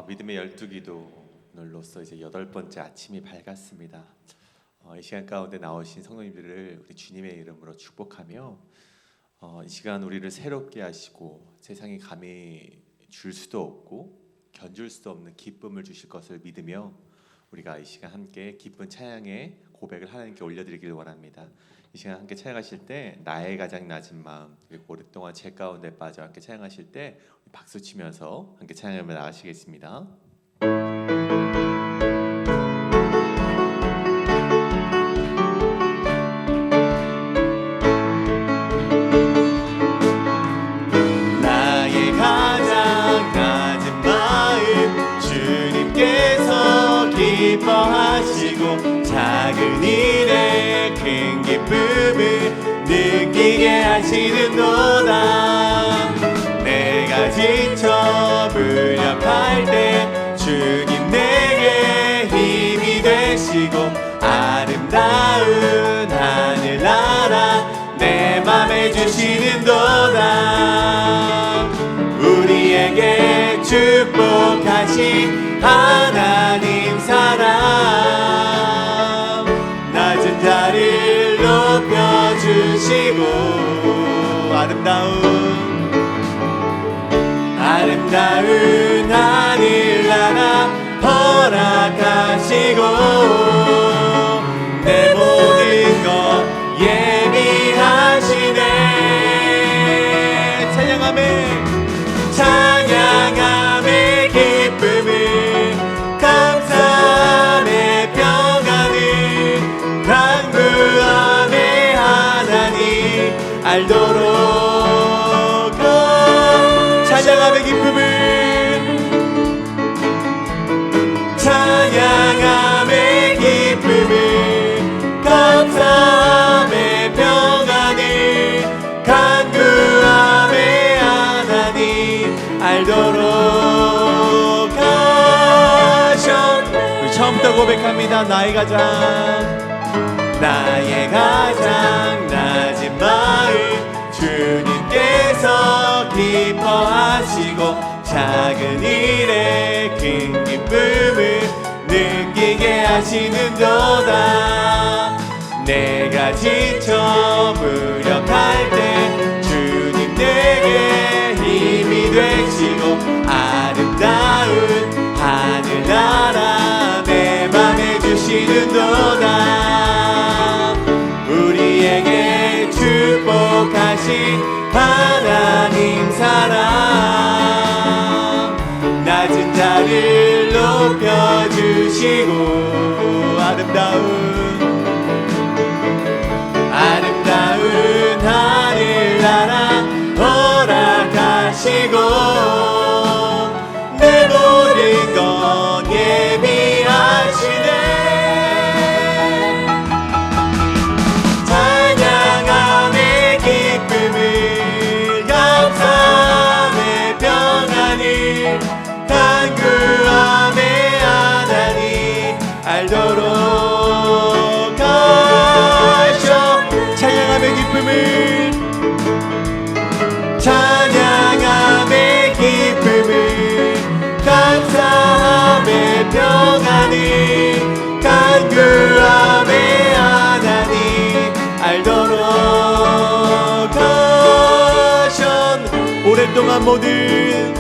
믿음의 12기도로서 이제 8번째 아침이 밝았습니다. 이 시간 가운데 나오신 성도님들을 우리 주님의 이름으로 축복하며 이 시간 우리를 새롭게 하시고 세상이 감히 줄 수도 없고 견줄 수도 없는 기쁨을 주실 것을 믿으며 우리가 이 시간 함께 기쁜 찬양의 고백을 하나님께 올려드리길 원합니다. 이 시간 함께 찬양하실 때 나의 가장 낮은 마음, 그리고 오랫동안 죄 가운데 빠져 함께 찬양하실 때 박수 치면서 함께 찬양하며 나가시겠습니다. 나의 가장 낮은 마음 주님께서 기뻐하시고 작은 일에 큰 기쁨을 느끼게 하시는도다. 내가 지쳐 무력할 때 주님 내게 힘이 되시고 아름다운 하늘나라 내 맘에 주시는도다. 우리에게 축복하신 하나님 사랑 낮은 자를 높여주시고 아름다운 하늘나라 허락하시고 내 모든 것 예비하시네. 찬양함의 기쁨을 감사함의 평안을 강구함의 하나님 알도록 찬양함의 기쁨을 감사함의 평안을 간구함의 하나님 알도록 하셨네. 우리 처음부터 고백합니다. 나의 가장 낮은 마음 주님께서 기뻐하시고 작은 일에 큰 기쁨을 느끼게 하시는도다. 내가 지쳐 무력할 때 주님 내게 힘이 되시고 아름다운 하늘나라 내 맘에 주시는도다. 우리에게 축복하신 하나님 사랑 낮은 자를 높여주시고 아름다운 하늘나라 허락하시고 내 모든 것 예비하시네. 찬양함의 기쁨을 감사함의 평안을 간구함의 하나님 알도록 하셔. 찬양함의 기쁨을 감사함의 평안을 간구함의 하나님 알도록 하셔. 오랫동안 모든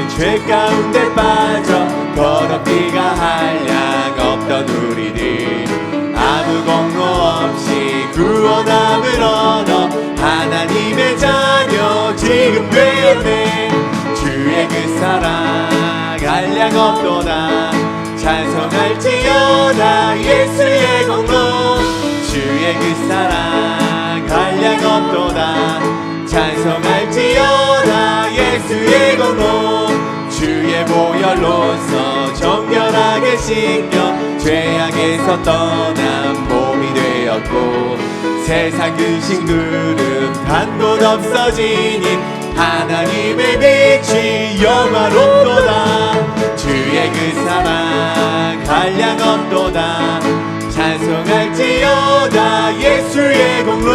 죄 가운데 빠져 더럽기가 한량 없던 우리들 아무 공로 없이 구원함을 얻어 하나님의 자녀 지금 되었네. 주의 그 사랑 한량 없도다. 찬송할지어다 예수의 공로. 주의 그 사랑 한량 없도다. 찬송할지어다 예수의 공로. 주의 보혈로서 정결하게 씻겨 죄악에서 떠난 몸이 되었고 세상 근심 그름 한 곳 없어지니 하나님의 빛이 영화롭도다. 주의 그 사랑 한량 없도다. 찬송할지어다 예수의 공로.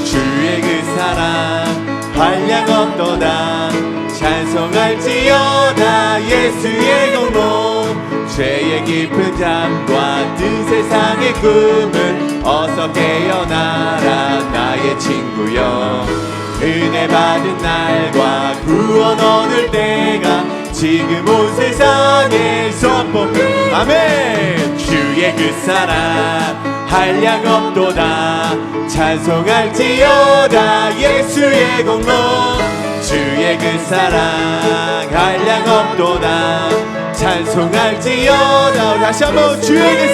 주의 그 사랑 한량 한량 없도다 찬송할지어다 예수의 공로 죄의 깊은 잠과 뜬 세상의 꿈을 어서 깨어나라 나의 친구여 은혜 받은 날과 구원 얻을 때가 지금 온 세상에 선포 아멘 주의 그 사랑 한량 없도다 찬송할지어다 예수의 공로 주의 그 사랑 한량 없도다 찬송할지어다 다시 한번 주의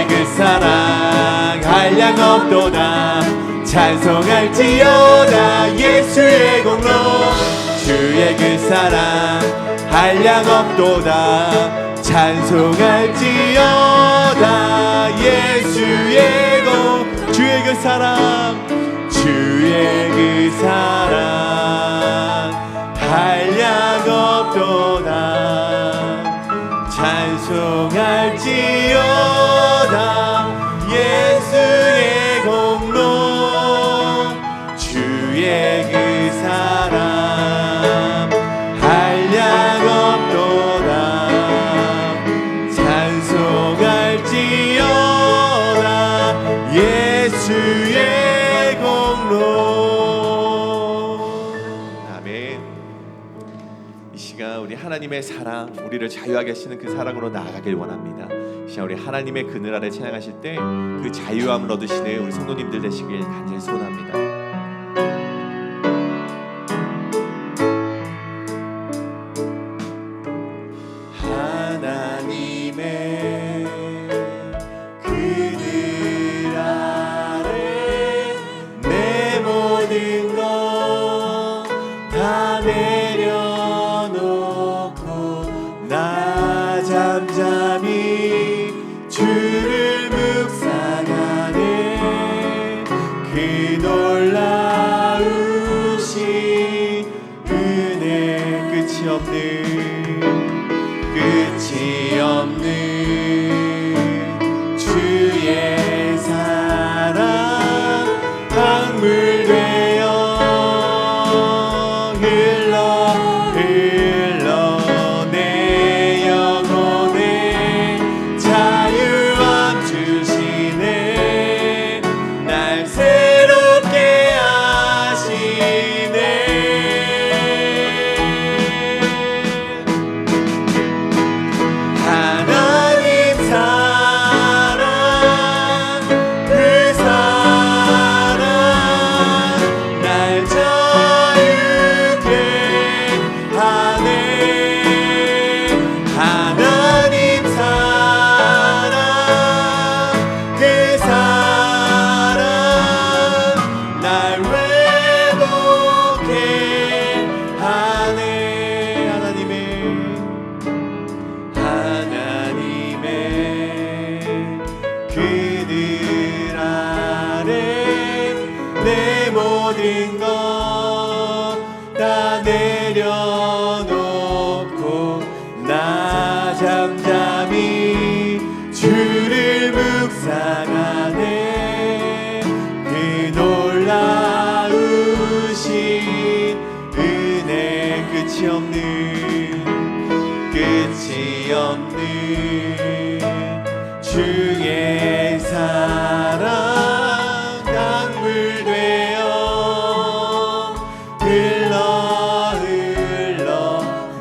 그 사랑 한량 없도다 찬송할지어다 예수의 공로 주의 그 사랑 한량 없도다 찬송할지어다 예수의 공 주의 그 사랑 한량 없도다 찬송할지어다 예수의 공로 주의 그 사랑 한량 없도다 찬송할지어다 예수의 공로 아멘. 이 시간 우리 하나님의 사랑 우리를 자유하게 하시는 그 사랑으로 나아가길 원합니다. 이 시간 우리 하나님의 그늘 아래 찬양하실 때 그 자유함을 얻으시는 우리 성도님들 되시길 간절히 소원합니다. 하나님의 그늘 아래 내 모든 것 다 내려놓고 나 잠잠히 주를 묵상하네 그 놀라우신 은혜 끝이 없는 주의 사랑 강물 되어 흘러 내 영혼에 자유함 주시네 날 새롭게 하시네 하나님 사랑 그 사랑 날 자유케 하네 하나님 사랑 그 사랑 날 회복해 하네 하나님의 그늘 아래 내 모든 것 다 내려놓고 나 잠잠히 주를 묵상하네 그 놀라우신 은혜 끝이 없는 주의 사랑 강물 되어 흘러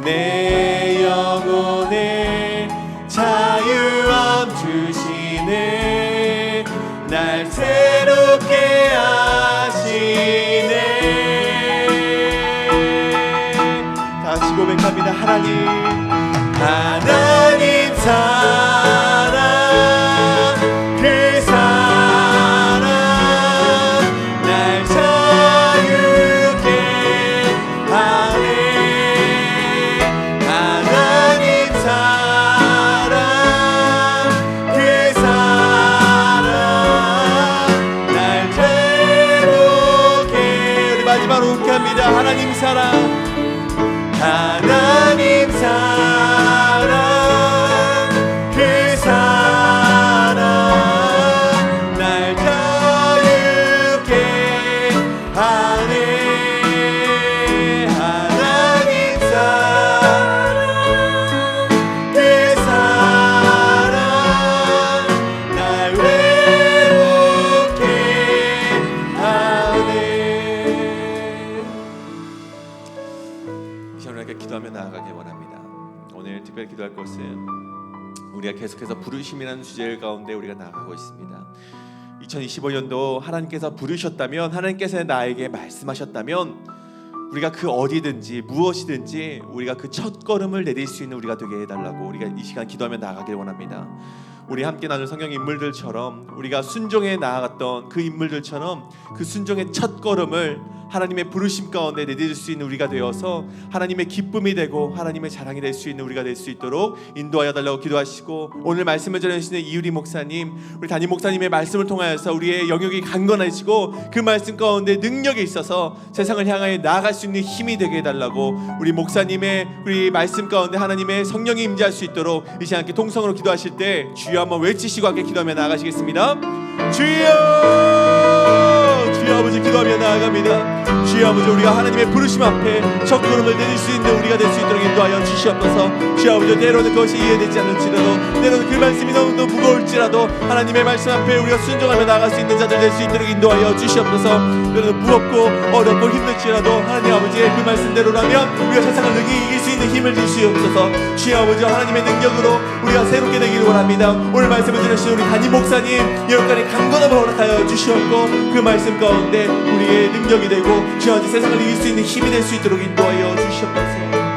내 영혼에 자유함 주시네 날 새롭게 하시네 다시 고백합니다. 하나님 사랑 그 사랑 날 자유케 하네 하나님 사랑 그 사랑 날 회복해 우리 마지막으로 함께합니다. 하나님 사랑 그 사랑 날 자유케 하네 함께 기도하며 나아가길 원합니다. 오늘 특별히 기도할 것은 우리가 계속해서 부르심이라는 주제 가운데 우리가 나아가고 있습니다. 2025년도 하나님께서 부르셨다면, 하나님께서 나에게 말씀하셨다면 우리가 그 어디든지 무엇이든지 우리가 그 첫 걸음을 내딜 수 있는 우리가 되게 해달라고 우리가 이 시간 기도하며 나아가길 원합니다. 우리 함께 나눌 성경 인물들처럼 우리가 순종해 나아갔던 그 인물들처럼 그 순종의 첫 걸음을 하나님의 부르심 가운데 내딜 수 있는 우리가 되어서 하나님의 기쁨이 되고 하나님의 자랑이 될 수 있는 우리가 될 수 있도록 인도하여 달라고 기도하시고, 오늘 말씀을 전해주시는 이유리 목사님, 우리 담임 목사님의 말씀을 통하여서 우리의 영역이 강건해지고 그 말씀 가운데 능력이 있어서 세상을 향하여 나아갈 수 있는 힘이 되게 해달라고 우리 목사님의 우리 말씀 가운데 하나님의 성령이 임재할 수 있도록 이 시간 함께 통성으로 기도하실 때 주여 한번 외치시고 함께 기도하며 나아가시겠습니다. 주여! 주여 아버지 기도하며 나아갑니다. 주여 아버지, 우리가 하나님의 부르심 앞에 첫 걸음을 내릴 수 있는 우리가 될 수 있도록 인도하여 주시옵소서. 주여 아버지, 때로는 그것이 이해되지 않을지라도, 때로는 그 말씀이 너무도 무거울지라도 하나님의 말씀 앞에 우리가 순종하며 나아갈 수 있는 자들 될 수 있도록 인도하여 주시옵소서. 때로는 무겁고 어렵고 힘들지라도 하나님 아버지의 그 말씀대로라면 우리가 세상을 능히 이길 수 있는 힘을 주시옵소서. 주여 아버지, 하나님의 능력으로 우리가 새롭게 되기를 원합니다. 오늘 말씀을 들으신 우리 담임 목사님 여기까지 강건함을 허락하여 주시옵고 그 말씀 가운데 우리의 능력이 되고 주여 아버지 세상을 이길 수 있는 힘이 될 수 있도록 인도하여 주시옵소서.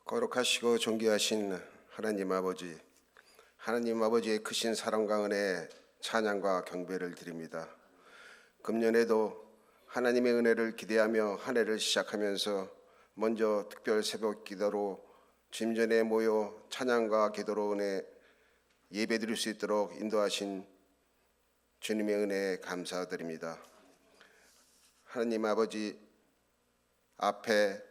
거룩하시고 존귀하신 하나님 아버지, 하나님 아버지의 크신 사랑과 은혜에 찬양과 경배를 드립니다. 금년에도 하나님의 은혜를 기대하며 한 해를 시작하면서 먼저 특별 새벽 기도로 주님 전에 모여 찬양과 기도로 은혜 예배드릴 수 있도록 인도하신 주님의 은혜에 감사드립니다. 하나님 아버지 앞에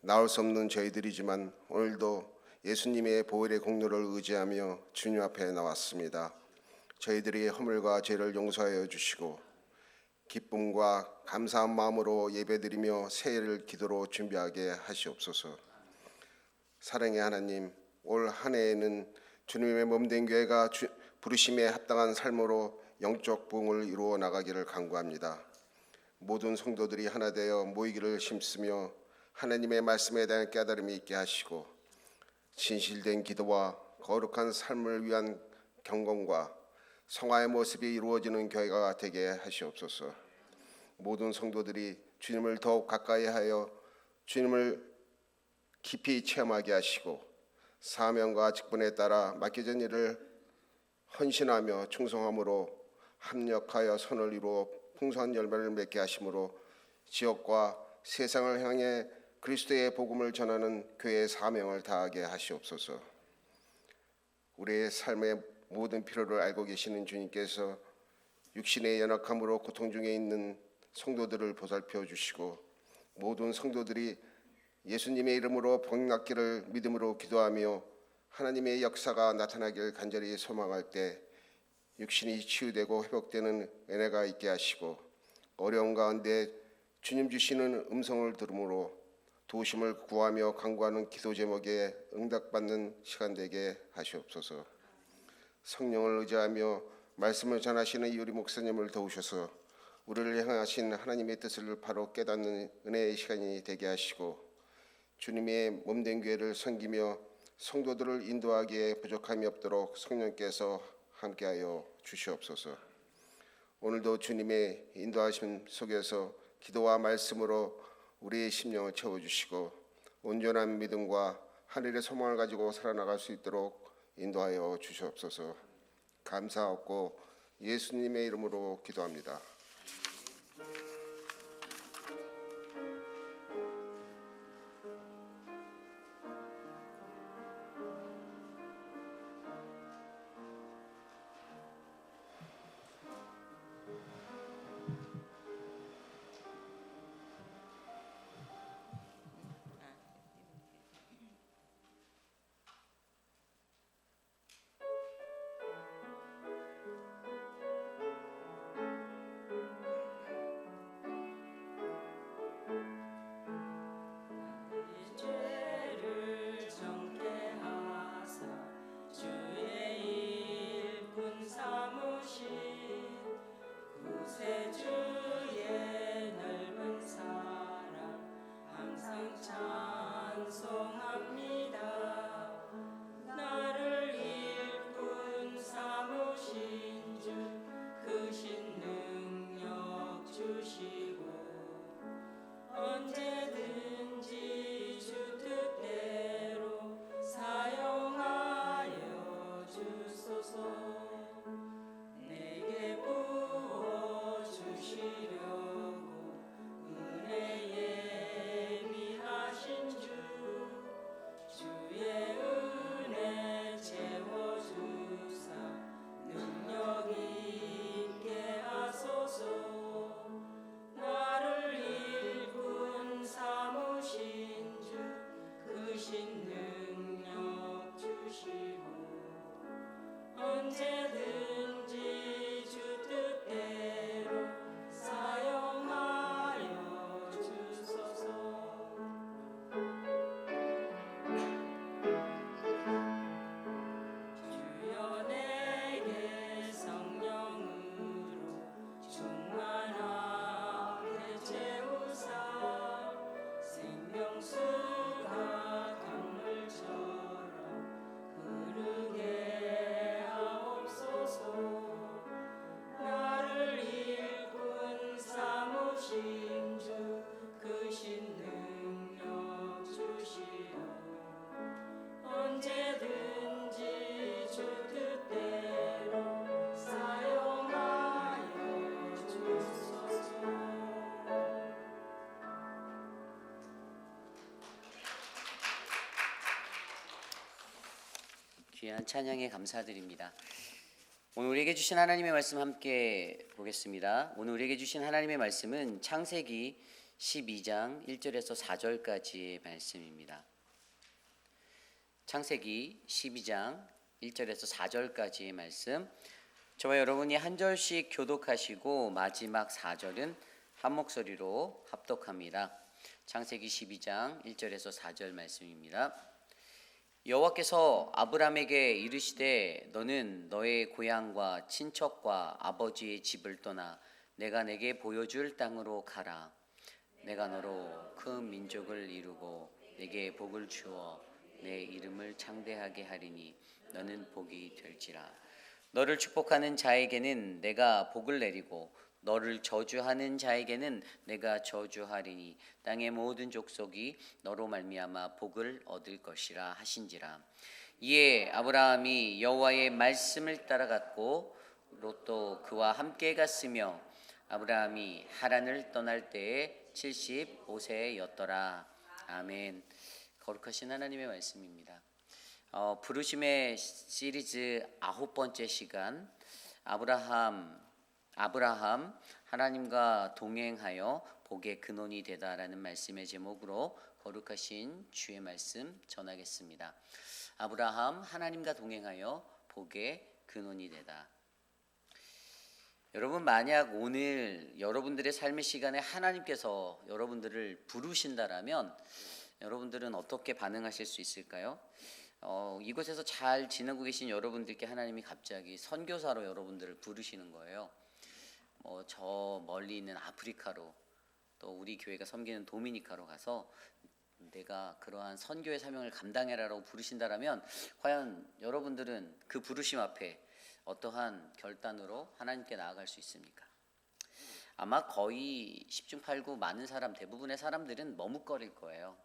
나올 수 없는 저희들이지만 오늘도 예수님의 보혈의 공로를 의지하며 주님 앞에 나왔습니다. 저희들의 허물과 죄를 용서하여 주시고 기쁨과 감사한 마음으로 예배드리며 새해를 기도로 준비하게 하시옵소서. 사랑의 하나님, 올 한 해에는 주님의 몸된 교회가 부르심에 합당한 삶으로 영적 부흥을 이루어 나가기를 간구합니다. 모든 성도들이 하나 되어 모이기를 힘쓰며 하나님의 말씀에 대한 깨달음이 있게 하시고 진실된 기도와 거룩한 삶을 위한 경건과 성화의 모습이 이루어지는 교회가 되게 하시옵소서. 모든 성도들이 주님을 더욱 가까이 하여 주님을 깊이 체험하게 하시고 사명과 직분에 따라 맡겨진 일을 헌신하며 충성함으로 합력하여 선을 이루어 풍성한 열매를 맺게 하심으로 지역과 세상을 향해 그리스도의 복음을 전하는 교회의 사명을 다하게 하시옵소서. 우리의 삶의 모든 필요를 알고 계시는 주님께서 육신의 연약함으로 고통 중에 있는 성도들을 보살펴 주시고 모든 성도들이 예수님의 이름으로 복받기를 믿음으로 기도하며 하나님의 역사가 나타나길 간절히 소망할 때 육신이 치유되고 회복되는 은혜가 있게 하시고 어려운 가운데 주님 주시는 음성을 들음으로 도우심을 구하며 간구하는 기도 제목에 응답받는 시간 되게 하시옵소서. 성령을 의지하며 말씀을 전하시는 이우리 목사님을 도우셔서 우리를 향하신 하나님의 뜻을 바로 깨닫는 은혜의 시간이 되게 하시고 주님의 몸된 교회를 섬기며 성도들을 인도하기에 부족함이 없도록 성령께서 함께하여 주시옵소서. 오늘도 주님의 인도하심 속에서 기도와 말씀으로 우리의 심령을 채워주시고 온전한 믿음과 하늘의 소망을 가지고 살아나갈 수 있도록 인도하여 주시옵소서. 감사하고 예수님의 이름으로 기도합니다. 귀한 찬양에 감사드립니다. 오늘 우리에게 주신 하나님의 말씀 함께 보겠습니다. 오늘 우리에게 주신 하나님의 말씀은 창세기 12장 1절에서 4절까지의 말씀입니다. 창세기 12장 1절에서 4절까지의 말씀, 저와 여러분이 한 절씩 교독하시고 마지막 4절은 한 목소리로 합독합니다. 창세기 12장 1절에서 4절 말씀입니다. 여호와께서 아브람에게 이르시되 너는 너의 고향과 친척과 아버지의 집을 떠나 내가 내게 보여줄 땅으로 가라. 내가 너로 큰 민족을 이루고 내게 복을 주어 내 이름을 창대하게 하리니 너는 복이 될지라. 너를 축복하는 자에게는 내가 복을 내리고 너를 저주하는 자에게는 내가 저주하리니 땅의 모든 족속이 너로 말미암아 복을 얻을 것이라 하신지라. 이에 아브라함이 여호와의 말씀을 따라갔고 롯도 그와 함께 갔으며 아브라함이 하란을 떠날 때에 75세였더라. 아멘. 거룩하신 하나님의 말씀입니다. 부르심의 시리즈 9번째 시간, 아브라함 하나님과 동행하여 복의 근원이 되다라는 말씀의 제목으로 거룩하신 주의 말씀 전하겠습니다. 아브라함 하나님과 동행하여 복의 근원이 되다. 여러분, 만약 오늘 여러분들의 삶의 시간에 하나님께서 여러분들을 부르신다라면 여러분들은 어떻게 반응하실 수 있을까요? 이곳에서 잘 지내고 계신 여러분들께 하나님이 갑자기 선교사로 여러분들을 부르시는 거예요. 저 멀리 있는 아프리카로, 또 우리 교회가 섬기는 도미니카로 가서 내가 그러한 선교의 사명을 감당해라라고 부르신다라면 과연 여러분들은 그 부르심 앞에 어떠한 결단으로 하나님께 나아갈 수 있습니까? 아마 거의 10중 8구 많은 사람, 대부분의 사람들은 머뭇거릴 거예요.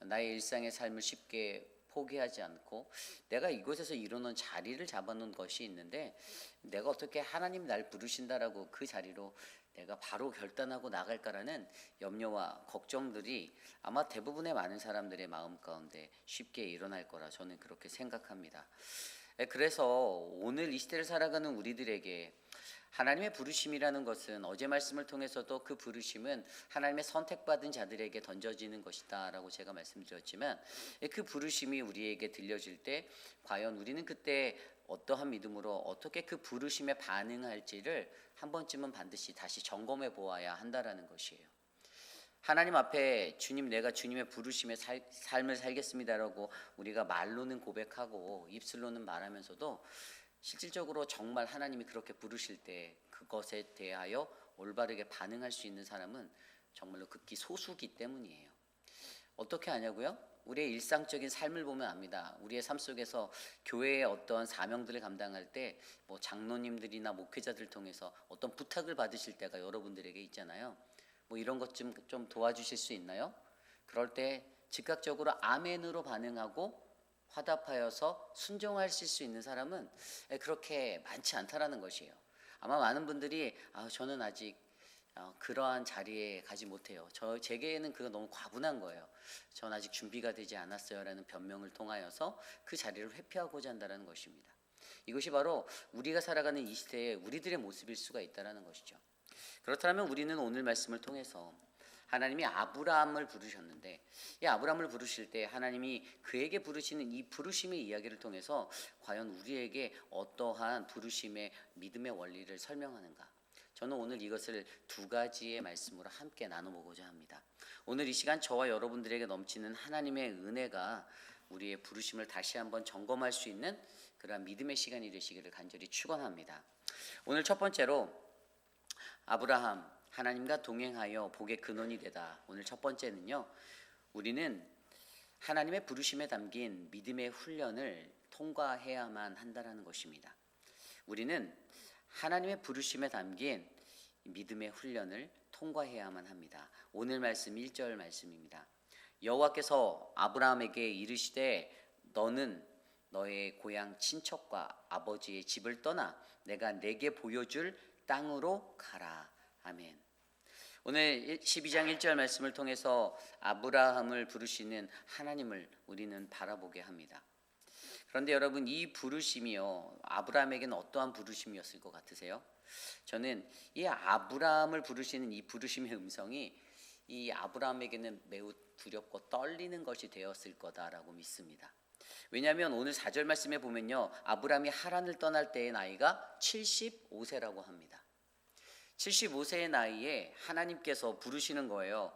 나의 일상의 삶을 쉽게 포기하지 않고 내가 이곳에서 이루는 자리를 잡아놓은 것이 있는데 내가 어떻게 하나님 날 부르신다라고 그 자리로 내가 바로 결단하고 나갈까라는 염려와 걱정들이 아마 대부분의 많은 사람들의 마음 가운데 쉽게 일어날 거라 저는 그렇게 생각합니다. 그래서 오늘 이 시대를 살아가는 우리들에게 하나님의 부르심이라는 것은 어제 말씀을 통해서도 그 부르심은 하나님의 선택받은 자들에게 던져지는 것이다 라고 제가 말씀드렸지만 그 부르심이 우리에게 들려질 때 과연 우리는 그때 어떠한 믿음으로 어떻게 그 부르심에 반응할지를 한 번쯤은 반드시 다시 점검해 보아야 한다라는 것이에요. 하나님 앞에 주님, 내가 주님의 부르심의 삶을 살겠습니다라고 우리가 말로는 고백하고 입술로는 말하면서도 실질적으로 정말 하나님이 그렇게 부르실 때 그것에 대하여 올바르게 반응할 수 있는 사람은 정말로 극히 소수기 때문이에요. 어떻게 하냐고요? 우리의 일상적인 삶을 보면 압니다. 우리의 삶 속에서 교회의 어떤 사명들을 감당할 때 장로님들이나 목회자들을 통해서 어떤 부탁을 받으실 때가 여러분들에게 있잖아요. 이런 것 좀 도와주실 수 있나요? 그럴 때 즉각적으로 아멘으로 반응하고 화답하여서 순종하실 수 있는 사람은 그렇게 많지 않다라는 것이에요. 아마 많은 분들이 저는 아직 그러한 자리에 가지 못해요. 제게는 그거 너무 과분한 거예요. 전 아직 준비가 되지 않았어요 라는 변명을 통하여서 그 자리를 회피하고자 한다는 것입니다. 이것이 바로 우리가 살아가는 이 시대의 우리들의 모습일 수가 있다는 것이죠. 그렇다면 우리는 오늘 말씀을 통해서 하나님이 아브라함을 부르셨는데 이 아브라함을 부르실 때 하나님이 그에게 부르시는 이 부르심의 이야기를 통해서 과연 우리에게 어떠한 부르심의 믿음의 원리를 설명하는가? 저는 오늘 이것을 두 가지의 말씀으로 함께 나눠보고자 합니다. 오늘 이 시간 저와 여러분들에게 넘치는 하나님의 은혜가 우리의 부르심을 다시 한번 점검할 수 있는 그러한 믿음의 시간이 되시기를 간절히 축원합니다. 오늘 첫 번째로 아브라함 하나님과 동행하여 복의 근원이 되다. 오늘 첫 번째는요, 우리는 하나님의 부르심에 담긴 믿음의 훈련을 통과해야만 한다라는 것입니다. 우리는 하나님의 부르심에 담긴 믿음의 훈련을 통과해야만 합니다. 오늘 말씀 1절 말씀입니다. 여호와께서 아브라함에게 이르시되 너는 너의 고향 친척과 아버지의 집을 떠나 내가 내게 보여줄 땅으로 가라. 아멘. 오늘 12장 1절 말씀을 통해서 아브라함을 부르시는 하나님을 우리는 바라보게 합니다. 그런데 여러분, 이 부르심이요, 아브라함에게는 어떠한 부르심이었을 것 같으세요? 저는 이 아브라함을 부르시는 이 부르심의 음성이 이 아브라함에게는 매우 두렵고 떨리는 것이 되었을 거다라고 믿습니다. 왜냐하면 오늘 4절 말씀에 보면요, 아브라함이 하란을 떠날 때의 나이가 75세라고 합니다. 75세의 나이에 하나님께서 부르시는 거예요.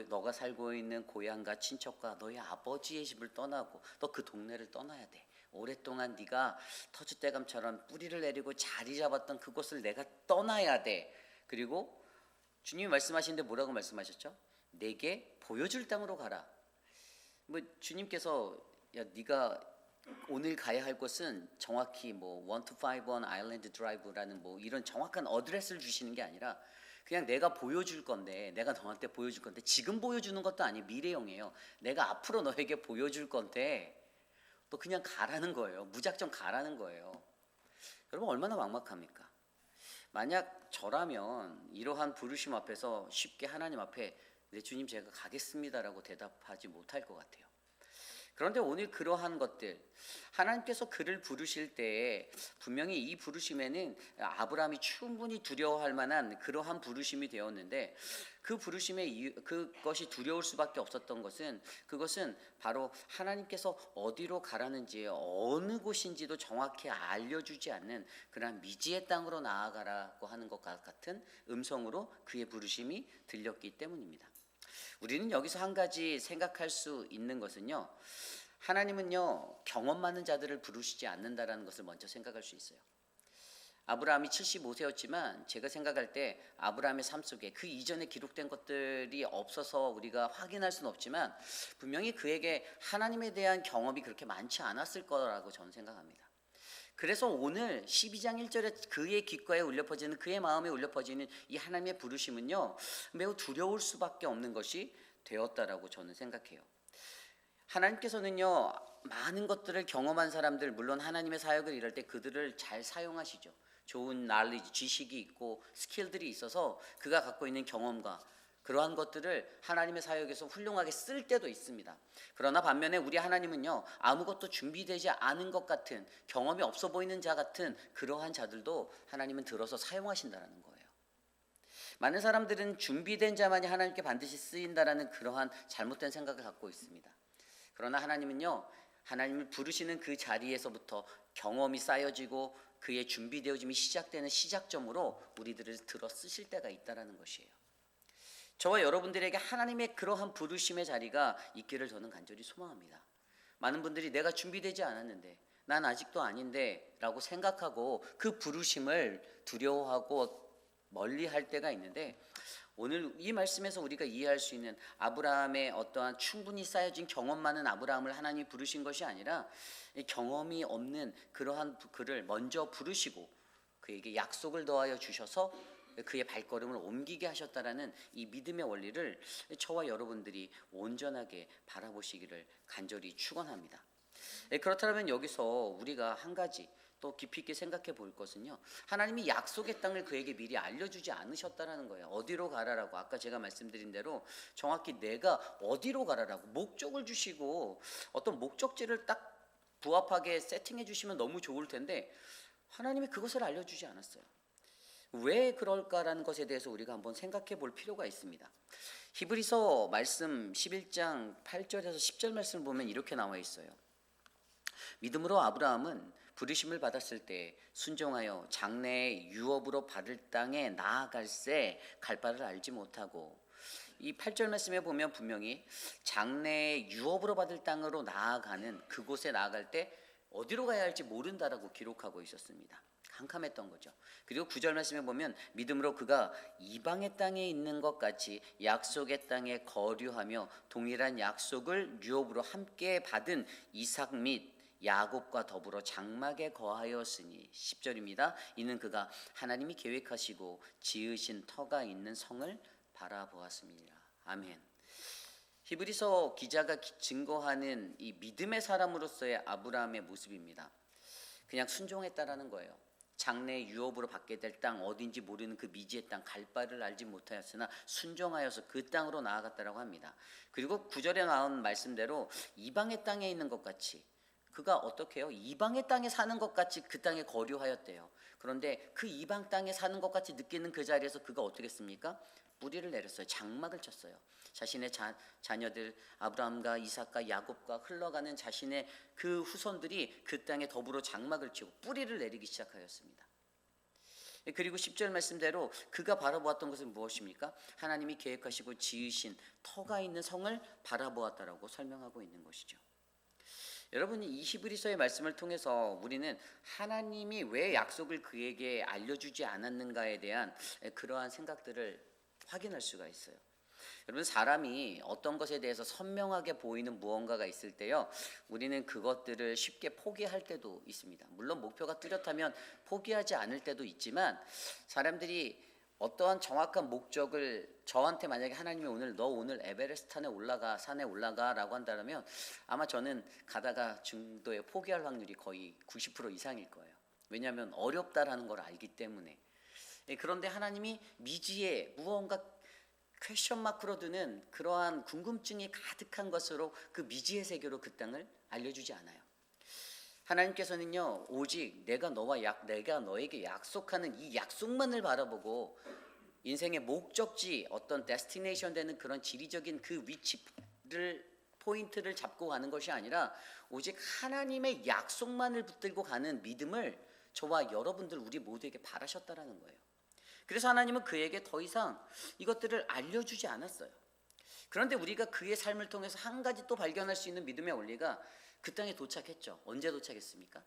너가 살고 있는 고향과 친척과 너의 아버지의 집을 떠나고 너 그 동네를 떠나야 돼. 오랫동안 네가 터줏대감처럼 뿌리를 내리고 자리 잡았던 그곳을 내가 떠나야 돼. 그리고 주님이 말씀하시는데 뭐라고 말씀하셨죠? 내게 보여줄 땅으로 가라. 뭐 주님께서 야, 네가 오늘 가야 할 곳은 정확히 뭐 1251 아일랜드 드라이브라는 뭐 이런 정확한 어드레스를 주시는 게 아니라 그냥 내가 보여줄 건데, 내가 너한테 보여줄 건데, 지금 보여주는 것도 아니에요. 미래형이에요. 내가 앞으로 너에게 보여줄 건데 또 그냥 가라는 거예요. 무작정 가라는 거예요. 여러분, 얼마나 막막합니까? 만약 저라면 이러한 부르심 앞에서 쉽게 하나님 앞에 네 주님 제가 가겠습니다라고 대답하지 못할 것 같아요. 그런데 오늘 그러한 것들, 하나님께서 그를 부르실 때에 분명히 이 부르심에는 아브라함이 충분히 두려워할 만한 그러한 부르심이 되었는데, 그 부르심의 그것이 두려울 수밖에 없었던 것은, 그것은 바로 하나님께서 어디로 가라는지, 어느 곳인지도 정확히 알려주지 않는 그러한 미지의 땅으로 나아가라고 하는 것 같은 음성으로 그의 부르심이 들렸기 때문입니다. 우리는 여기서 한 가지 생각할 수 있는 것은요, 하나님은요 경험 많은 자들을 부르시지 않는다라는 것을 먼저 생각할 수 있어요. 아브라함이 75세였지만 제가 생각할 때 아브라함의 삶 속에 그 이전에 기록된 것들이 없어서 우리가 확인할 수는 없지만 분명히 그에게 하나님에 대한 경험이 그렇게 많지 않았을 거라고 저는 생각합니다. 그래서 오늘 12장 1절에 그의 귓가에 울려 퍼지는, 그의 마음에 울려 퍼지는 이 하나님의 부르심은요 매우 두려울 수밖에 없는 것이 되었다라고 저는 생각해요. 하나님께서는요 많은 것들을 경험한 사람들, 물론 하나님의 사역을 일할 때 그들을 잘 사용하시죠. 좋은 knowledge, 지식이 있고 스킬들이 있어서 그가 갖고 있는 경험과 그러한 것들을 하나님의 사역에서 훌륭하게 쓸 때도 있습니다. 그러나 반면에 우리 하나님은요 아무것도 준비되지 않은 것 같은, 경험이 없어 보이는 자 같은 그러한 자들도 하나님은 들어서 사용하신다는 거예요. 많은 사람들은 준비된 자만이 하나님께 반드시 쓰인다라는 그러한 잘못된 생각을 갖고 있습니다. 그러나 하나님은요 하나님을 부르시는 그 자리에서부터 경험이 쌓여지고 그의 준비되어짐이 시작되는 시작점으로 우리들을 들어 쓰실 때가 있다라는 것이에요. 저와 여러분들에게 하나님의 그러한 부르심의 자리가 있기를 저는 간절히 소망합니다. 많은 분들이 내가 준비되지 않았는데, 난 아직도 아닌데 라고 생각하고 그 부르심을 두려워하고 멀리할 때가 있는데, 오늘 이 말씀에서 우리가 이해할 수 있는 아브라함의 어떠한 충분히 쌓여진 경험 많은 아브라함을 하나님이 부르신 것이 아니라 경험이 없는 그러한 그를 먼저 부르시고 그에게 약속을 더하여 주셔서 그의 발걸음을 옮기게 하셨다라는 이 믿음의 원리를 저와 여러분들이 온전하게 바라보시기를 간절히 축원합니다. 그렇다면 여기서 우리가 한 가지 또 깊이 있게 생각해 볼 것은요, 하나님이 약속의 땅을 그에게 미리 알려주지 않으셨다라는 거예요. 어디로 가라라고, 아까 제가 말씀드린 대로 정확히 내가 어디로 가라라고 목적을 주시고 어떤 목적지를 딱 부합하게 세팅해 주시면 너무 좋을 텐데 하나님이 그것을 알려주지 않았어요. 왜 그럴까라는 것에 대해서 우리가 한번 생각해 볼 필요가 있습니다. 히브리서 말씀 11장 8절에서 10절 말씀을 보면 이렇게 나와 있어요. 믿음으로 아브라함은 부르심을 받았을 때 순종하여 장래의 유업으로 받을 땅에 나아갈새 갈 바를 알지 못하고, 이 8절 말씀에 보면 분명히 장래의 유업으로 받을 땅으로 나아가는 그곳에 나아갈 때 어디로 가야 할지 모른다라고 기록하고 있었습니다. 캄캄했던 거죠. 그리고 9절 말씀에 보면 믿음으로 그가 이방의 땅에 있는 것 같이 약속의 땅에 거류하며 동일한 약속을 유업으로 함께 받은 이삭 및 야곱과 더불어 장막에 거하였으니, 10절입니다. 이는 그가 하나님이 계획하시고 지으신 터가 있는 성을 바라보았습니다. 아멘. 히브리서 기자가 증거하는 이 믿음의 사람으로서의 아브라함의 모습입니다. 그냥 순종했다라는 거예요. 장래의 유업으로 받게 될 땅, 어딘지 모르는 그 미지의 땅, 갈 바를 알지 못하였으나 순종하여서 그 땅으로 나아갔다라고 합니다. 그리고 9절에 나온 말씀대로 이방의 땅에 있는 것 같이 그가 어떻게 해요? 이방의 땅에 사는 것 같이 그 땅에 거류하였대요. 그런데 그 이방 땅에 사는 것 같이 느끼는 그 자리에서 그가 어떻게 했습니까? 뿌리를 내렸어요. 장막을 쳤어요. 자신의 자녀들 아브라함과 이삭과 야곱과 흘러가는 자신의 그 후손들이 그 땅에 더불어 장막을 치고 뿌리를 내리기 시작하였습니다. 그리고 10절 말씀대로 그가 바라보았던 것은 무엇입니까? 하나님이 계획하시고 지으신 터가 있는 성을 바라보았다라고 설명하고 있는 것이죠. 여러분, 이 히브리서의 말씀을 통해서 우리는 하나님이 왜 약속을 그에게 알려주지 않았는가에 대한 그러한 생각들을 확인할 수가 있어요. 여러분, 사람이 어떤 것에 대해서 선명하게 보이는 무언가가 있을 때요, 우리는 그것들을 쉽게 포기할 때도 있습니다. 물론 목표가 뚜렷하면 포기하지 않을 때도 있지만, 사람들이 어떠한 정확한 목적을 저한테 만약에 하나님이 너 오늘 에베레스트 산에 올라가라고 한다면 아마 저는 가다가 중도에 포기할 확률이 거의 90% 이상일 거예요. 왜냐하면 어렵다라는 걸 알기 때문에. 그런데 하나님이 미지에 무언가 퀘션 마크로 드는 그러한 궁금증이 가득한 것으로 그 미지의 세계로 그 땅을 알려주지 않아요. 하나님께서는요, 오직 내가 너에게 약속하는 이 약속만을 바라보고 인생의 목적지, 어떤 데스티네이션 되는 그런 지리적인 그 포인트를 잡고 가는 것이 아니라 오직 하나님의 약속만을 붙들고 가는 믿음을 저와 여러분들 우리 모두에게 바라셨다라는 거예요. 그래서 하나님은 그에게 더 이상 이것들을 알려주지 않았어요. 그런데 우리가 그의 삶을 통해서 한 가지 또 발견할 수 있는 믿음의 원리가 그 땅에 도착했죠. 언제 도착했습니까?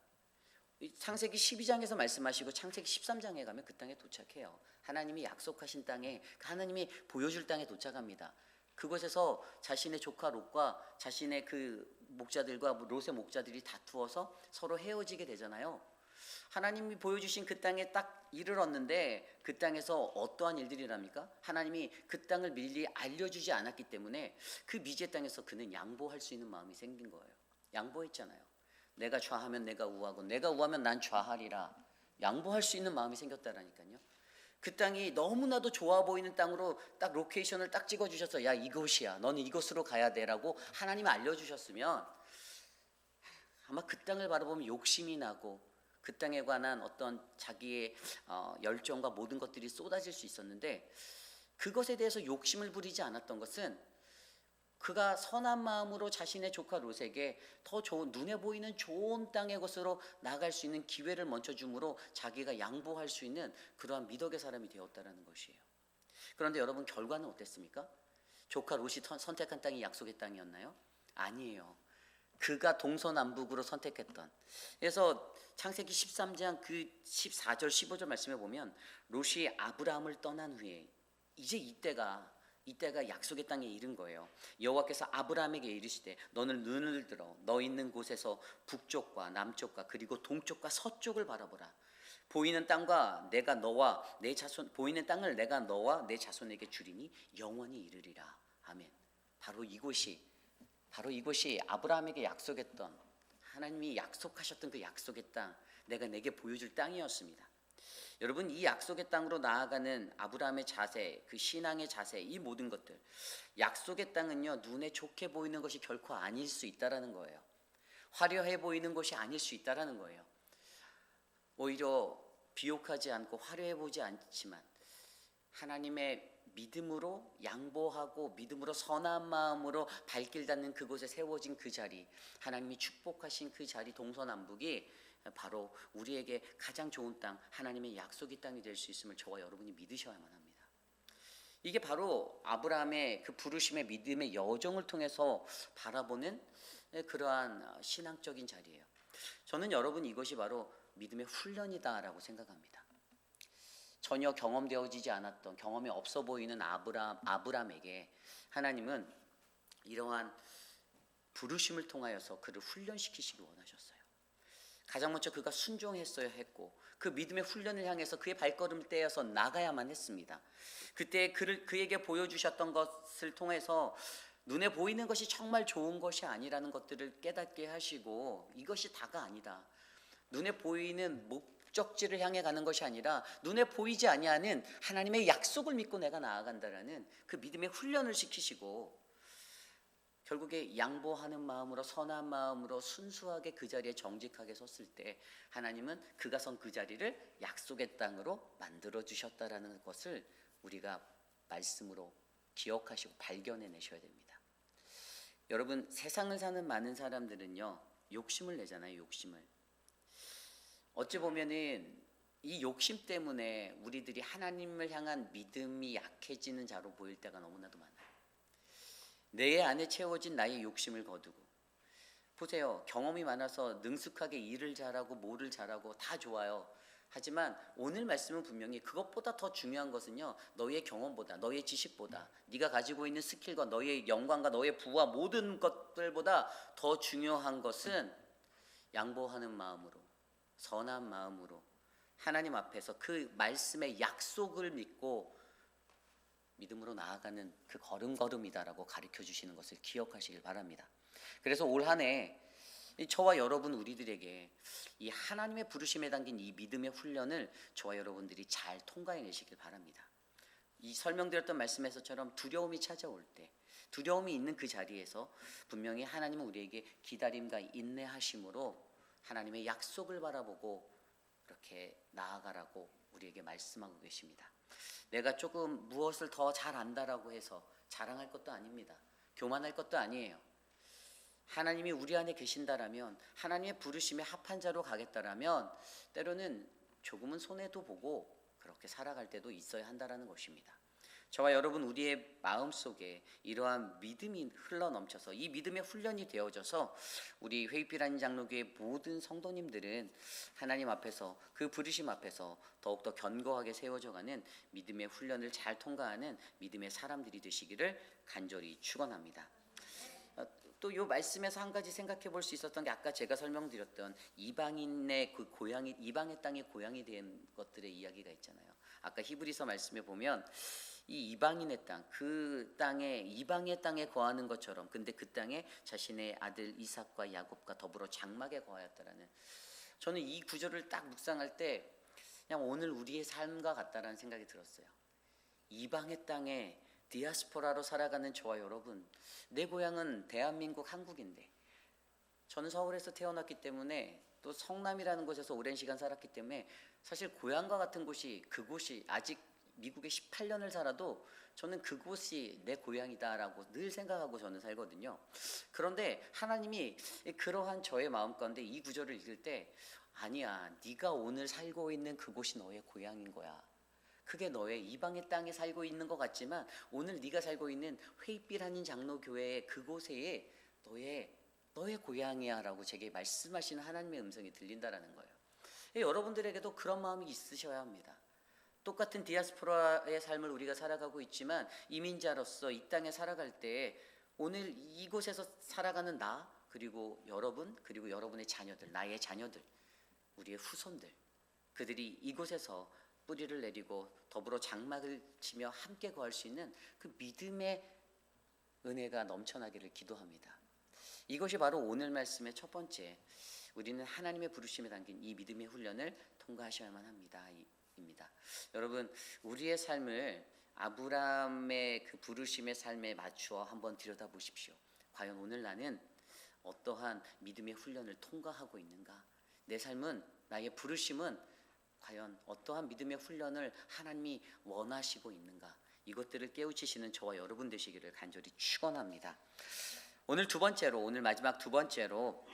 창세기 12장에서 말씀하시고 창세기 13장에 가면 그 땅에 도착해요. 하나님이 약속하신 땅에, 하나님이 보여줄 땅에 도착합니다. 그곳에서 자신의 조카 롯과 자신의 그 목자들과 롯의 목자들이 다투어서 서로 헤어지게 되잖아요. 하나님이 보여주신 그 땅에 딱 이르렀는데 그 땅에서 어떠한 일들이랍니까? 하나님이 그 땅을 미리 알려주지 않았기 때문에 그 미지의 땅에서 그는 양보할 수 있는 마음이 생긴 거예요. 양보했잖아요. 내가 좌하면 내가 우하고 내가 우하면 난 좌하리라. 양보할 수 있는 마음이 생겼다라니까요. 그 땅이 너무나도 좋아 보이는 땅으로 딱 로케이션을 딱 찍어주셔서 야, 이곳이야, 너는 이곳으로 가야 돼라고 하나님이 알려주셨으면 아마 그 땅을 바라보면 욕심이 나고 그 땅에 관한 어떤 자기의 열정과 모든 것들이 쏟아질 수 있었는데, 그것에 대해서 욕심을 부리지 않았던 것은 그가 선한 마음으로 자신의 조카 롯에게 더 좋은, 눈에 보이는 좋은 땅의 곳으로 나갈 수 있는 기회를 먼저 주므로 자기가 양보할 수 있는 그러한 미덕의 사람이 되었다라는 것이에요. 그런데 여러분, 결과는 어땠습니까? 조카 롯이 선택한 땅이 약속의 땅이었나요? 아니에요. 그가 동서남북으로 선택했던. 그래서 창세기 13장 그 14절 15절 말씀에 보면 롯이 아브라함을 떠난 후에 이제 이때가 약속의 땅에 이른 거예요. 여호와께서 아브라함에게 이르시되 너는 눈을 들어 너 있는 곳에서 북쪽과 남쪽과 그리고 동쪽과 서쪽을 바라보라. 보이는 땅과 내가 너와 내 자손 보이는 땅을 내가 너와 내 자손에게 주리니 영원히 이르리라. 아멘. 바로 이곳이 아브라함에게 약속했던, 하나님이 약속하셨던 그 약속의 땅, 내게 보여줄 땅이었습니다. 여러분, 이 약속의 땅으로 나아가는 아브라함의 자세, 그 신앙의 자세, 이 모든 것들, 약속의 땅은요, 눈에 좋게 보이는 것이 결코 아닐 수 있다라는 거예요. 화려해 보이는 것이 아닐 수 있다라는 거예요. 오히려 비옥하지 않고 화려해 보지 않지만 하나님의 믿음으로 양보하고 믿음으로 선한 마음으로 발길 닿는 그곳에 세워진 그 자리, 하나님이 축복하신 그 자리, 동서남북이 바로 우리에게 가장 좋은 땅, 하나님의 약속의 땅이 될 수 있음을 저와 여러분이 믿으셔야만 합니다. 이게 바로 아브라함의 그 부르심의 믿음의 여정을 통해서 바라보는 그러한 신앙적인 자리예요. 저는 여러분, 이것이 바로 믿음의 훈련이다라고 생각합니다. 전혀 경험되어지지 않았던, 경험이 없어 보이는 아브라함에게 하나님은 이러한 부르심을 통하여서 그를 훈련시키시기 원하셨어요. 가장 먼저 그가 순종했어야 했고 그 믿음의 훈련을 향해서 그의 발걸음을 떼어서 나가야만 했습니다. 그때 그에게 보여주셨던 것을 통해서 눈에 보이는 것이 정말 좋은 것이 아니라는 것들을 깨닫게 하시고, 이것이 다가 아니다. 눈에 보이는 목적지를 향해 가는 것이 아니라 눈에 보이지 아니하는 하나님의 약속을 믿고 내가 나아간다라는 그 믿음의 훈련을 시키시고, 결국에 양보하는 마음으로 선한 마음으로 순수하게 그 자리에 정직하게 섰을 때 하나님은 그가 선 그 자리를 약속의 땅으로 만들어 주셨다라는 것을 우리가 말씀으로 기억하시고 발견해 내셔야 됩니다. 여러분, 세상을 사는 많은 사람들은요, 욕심을 내잖아요. 욕심을. 어찌 보면은 이 욕심 때문에 우리들이 하나님을 향한 믿음이 약해지는 자로 보일 때가 너무나도 많아요. 내 안에 채워진 나의 욕심을 거두고, 보세요. 경험이 많아서 능숙하게 일을 잘하고 뭐를 잘하고 다 좋아요. 하지만 오늘 말씀은 분명히 그것보다 더 중요한 것은요, 너의 경험보다, 너의 지식보다, 네가 가지고 있는 스킬과 너의 영광과 너의 부와 모든 것들보다 더 중요한 것은 양보하는 마음으로, 선한 마음으로 하나님 앞에서 그 말씀의 약속을 믿고 믿음으로 나아가는 그 걸음걸음이다라고 가르쳐 주시는 것을 기억하시길 바랍니다. 그래서 올 한 해 저와 여러분 우리들에게 이 하나님의 부르심에 담긴 이 믿음의 훈련을 저와 여러분들이 잘 통과해 내시길 바랍니다. 이 설명드렸던 말씀에서처럼 두려움이 찾아올 때, 두려움이 있는 그 자리에서 분명히 하나님은 우리에게 기다림과 인내하심으로 하나님의 약속을 바라보고 그렇게 나아가라고 우리에게 말씀하고 계십니다. 내가 조금 무엇을 더 잘 안다라고 해서 자랑할 것도 아닙니다. 교만할 것도 아니에요. 하나님이 우리 안에 계신다라면, 하나님의 부르심에 합한 자로 가겠다라면 때로는 조금은 손해도 보고 그렇게 살아갈 때도 있어야 한다라는 것입니다. 저와 여러분 우리의 마음속에 이러한 믿음이 흘러넘쳐서 이 믿음의 훈련이 되어져서 우리 회의필 장로교회 모든 성도님들은 하나님 앞에서 그 부르심 앞에서 더욱더 견고하게 세워져가는 믿음의 훈련을 잘 통과하는 믿음의 사람들이 되시기를 간절히 축원합니다. 또 이 말씀에서 한 가지 생각해 볼 수 있었던 게 아까 제가 설명드렸던 이방인의 그 고향이, 이방의 땅의 고향이 된 것들의 이야기가 있잖아요. 아까 히브리서 말씀에 보면 이 이방인의 땅, 그 땅에 이방의 땅에 거하는 것처럼, 근데 그 땅에 자신의 아들 이삭과 야곱과 더불어 장막에 거하였다라는, 저는 이 구절을 딱 묵상할 때 그냥 오늘 우리의 삶과 같다라는 생각이 들었어요. 이방의 땅에 디아스포라로 살아가는 저와 여러분, 내 고향은 대한민국 한국인데 저는 서울에서 태어났기 때문에 또 성남이라는 곳에서 오랜 시간 살았기 때문에 사실 고향과 같은 곳이, 그곳이 아직 미국에 18년을 살아도 저는 그곳이 내 고향이다라고 늘 생각하고 저는 살거든요. 그런데 하나님이 그러한 저의 마음 가운데 이 구절을 읽을 때, 아니야, 네가 오늘 살고 있는 그곳이 너의 고향인 거야. 그게 너의 이방의 땅에 살고 있는 것 같지만 오늘 네가 살고 있는 회의필 한인 장로교회의 그곳에 너의 고향이야라고 제게 말씀하시는 하나님의 음성이 들린다라는 거예요. 여러분들에게도 그런 마음이 있으셔야 합니다. 똑같은 디아스포라의 삶을 우리가 살아가고 있지만 이민자로서 이 땅에 살아갈 때 오늘 이곳에서 살아가는 나, 그리고 여러분, 그리고 여러분의 자녀들, 나의 자녀들, 우리의 후손들, 그들이 이곳에서 뿌리를 내리고 더불어 장막을 치며 함께 거할 수 있는 그 믿음의 은혜가 넘쳐나기를 기도합니다. 이것이 바로 오늘 말씀의 첫 번째, 우리는 하나님의 부르심에 담긴 이 믿음의 훈련을 통과하셔야만 합니다. 입니다. 여러분, 우리의 삶을 아브라함의 그 부르심의 삶에 맞추어 한번 들여다보십시오. 과연 오늘 나는 어떠한 믿음의 훈련을 통과하고 있는가? 내 삶은, 나의 부르심은 과연 어떠한 믿음의 훈련을 하나님이 원하시고 있는가? 이것들을 깨우치시는 저와 여러분 되시기를 간절히 축원합니다. 오늘 마지막 두 번째로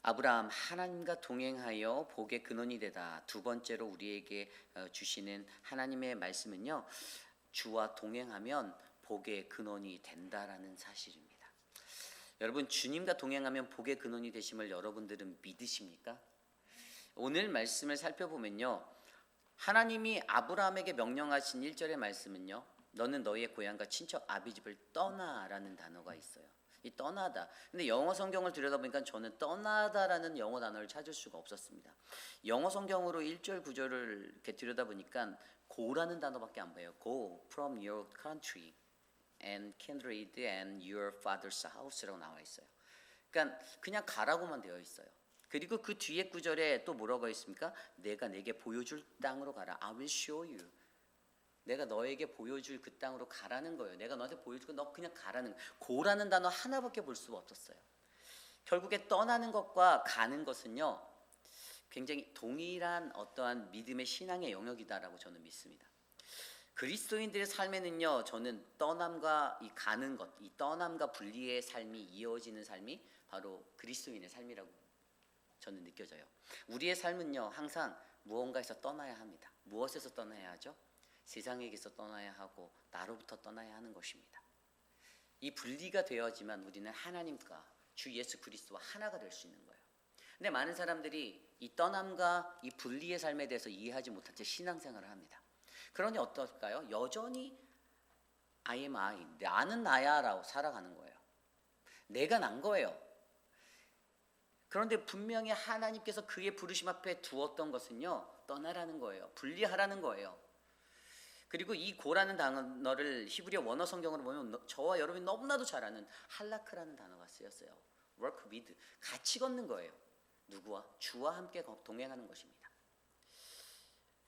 아브라함, 하나님과 동행하여 복의 근원이 되다. 두 번째로 우리에게 주시는 하나님의 말씀은요, 주와 동행하면 복의 근원이 된다라는 사실입니다. 여러분, 주님과 동행하면 복의 근원이 되심을 여러분들은 믿으십니까? 오늘 말씀을 살펴보면요, 하나님이 아브라함에게 명령하신 1절의 말씀은요, 너는 너의 고향과 친척 아비집을 떠나라는 단어가 있어요. 이 떠나다. 근데 영어 성경을 들여다보니까 저는 떠나다라는 영어 단어를 찾을 수가 없었습니다. 영어 성경으로 1절 9절을 이렇게 들여다보니까 go라는 단어밖에 안 보여요. Go from your country and kindred and your father's house라고 나와 있어요. 그러니까 그냥 가라고만 되어 있어요. 그리고 그 뒤에 구절에 또 뭐라고 있습니까? 내가 내게 보여줄 땅으로 가라. I will show you. 내가 너에게 보여줄 그 땅으로 가라는 거예요. 내가 너한테 보여주고 너 그냥 가라는 거예요. 고라는 단어 하나밖에 볼 수가 없었어요. 결국에 떠나는 것과 가는 것은요, 굉장히 동일한 어떠한 믿음의 신앙의 영역이다라고 저는 믿습니다. 그리스도인들의 삶에는요, 저는 떠남과 이 가는 것, 이 떠남과 분리의 삶이 이어지는 삶이 바로 그리스도인의 삶이라고 저는 느껴져요. 우리의 삶은요, 항상 무언가에서 떠나야 합니다. 무엇에서 떠나야 하죠? 세상에게서 떠나야 하고 나로부터 떠나야 하는 것입니다. 이 분리가 되어야지만 우리는 하나님과 주 예수 그리스도와 하나가 될 수 있는 거예요. 근데 많은 사람들이 이 떠남과 이 분리의 삶에 대해서 이해하지 못한 채 신앙생활을 합니다. 그러니 어떨까요? 여전히 I am I, 나는 나야라고 살아가는 거예요. 내가 난 거예요. 그런데 분명히 하나님께서 그의 부르심 앞에 두었던 것은요, 떠나라는 거예요. 분리하라는 거예요. 그리고 이 고라는 단어를 히브리어 원어 성경으로 보면 저와 여러분이 너무나도 잘 아는 할라크라는 단어가 쓰였어요. work with, 같이 걷는 거예요. 누구와? 주와 함께 동행하는 것입니다.